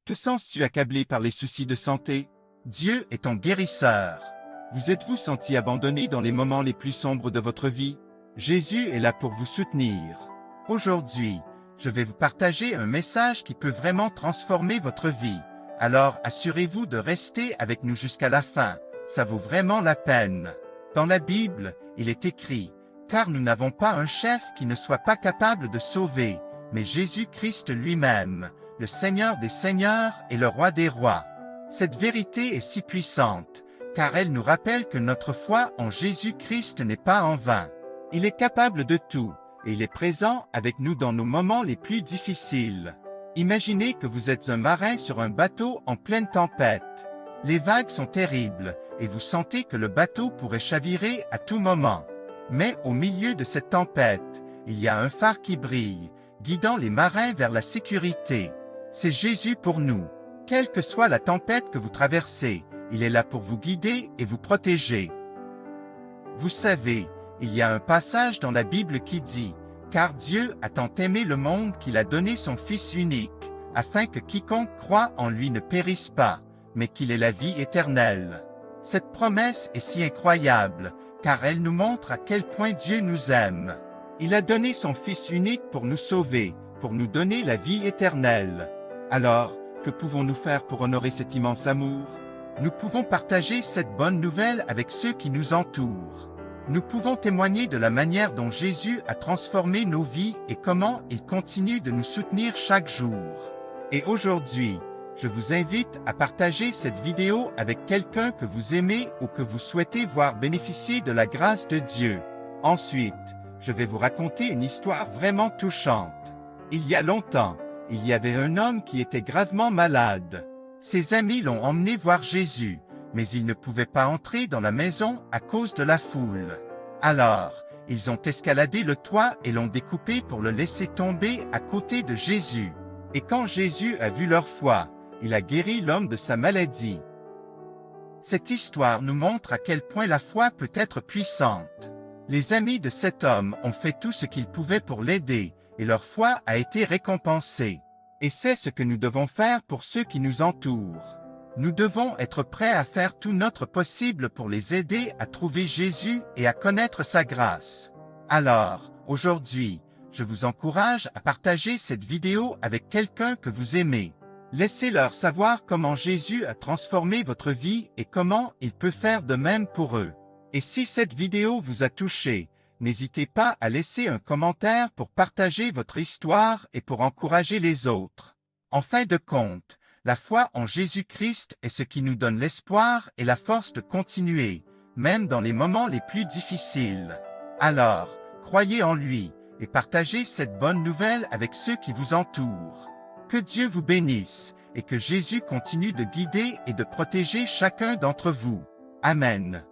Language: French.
Te sens-tu accablé par les soucis de santé? Dieu est ton guérisseur. Vous êtes-vous senti abandonné dans les moments les plus sombres de votre vie? Jésus est là pour vous soutenir. Aujourd'hui, je vais vous partager un message qui peut vraiment transformer votre vie. Alors assurez-vous de rester avec nous jusqu'à la fin, ça vaut vraiment la peine. Dans la Bible, il est écrit, « Car nous n'avons pas un chef qui ne soit pas capable de sauver, mais Jésus-Christ lui-même, le Seigneur des Seigneurs et le Roi des Rois. » Cette vérité est si puissante, car elle nous rappelle que notre foi en Jésus-Christ n'est pas en vain. Il est capable de tout, et il est présent avec nous dans nos moments les plus difficiles. Imaginez que vous êtes un marin sur un bateau en pleine tempête. Les vagues sont terribles, et vous sentez que le bateau pourrait chavirer à tout moment. Mais au milieu de cette tempête, il y a un phare qui brille, guidant les marins vers la sécurité. C'est Jésus pour nous. Quelle que soit la tempête que vous traversez, il est là pour vous guider et vous protéger. Vous savez, il y a un passage dans la Bible qui dit, « Car Dieu a tant aimé le monde qu'il a donné son Fils unique, afin que quiconque croit en lui ne périsse pas, mais qu'il ait la vie éternelle. » Cette promesse est si incroyable, car elle nous montre à quel point Dieu nous aime. Il a donné son Fils unique pour nous sauver, pour nous donner la vie éternelle. Alors, que pouvons-nous faire pour honorer cet immense amour? Nous pouvons partager cette bonne nouvelle avec ceux qui nous entourent. Nous pouvons témoigner de la manière dont Jésus a transformé nos vies et comment il continue de nous soutenir chaque jour. Et aujourd'hui, je vous invite à partager cette vidéo avec quelqu'un que vous aimez ou que vous souhaitez voir bénéficier de la grâce de Dieu. Ensuite, je vais vous raconter une histoire vraiment touchante. Il y a longtemps, il y avait un homme qui était gravement malade. Ses amis l'ont emmené voir Jésus, mais il ne pouvait pas entrer dans la maison à cause de la foule. Alors, ils ont escaladé le toit et l'ont découpé pour le laisser tomber à côté de Jésus. Et quand Jésus a vu leur foi, il a guéri l'homme de sa maladie. Cette histoire nous montre à quel point la foi peut être puissante. Les amis de cet homme ont fait tout ce qu'ils pouvaient pour l'aider, et leur foi a été récompensée. Et c'est ce que nous devons faire pour ceux qui nous entourent. Nous devons être prêts à faire tout notre possible pour les aider à trouver Jésus et à connaître sa grâce. Alors, aujourd'hui, je vous encourage à partager cette vidéo avec quelqu'un que vous aimez. Laissez-leur savoir comment Jésus a transformé votre vie et comment il peut faire de même pour eux. Et si cette vidéo vous a touché, n'hésitez pas à laisser un commentaire pour partager votre histoire et pour encourager les autres. En fin de compte, la foi en Jésus-Christ est ce qui nous donne l'espoir et la force de continuer, même dans les moments les plus difficiles. Alors, croyez en lui et partagez cette bonne nouvelle avec ceux qui vous entourent. Que Dieu vous bénisse et que Jésus continue de guider et de protéger chacun d'entre vous. Amen.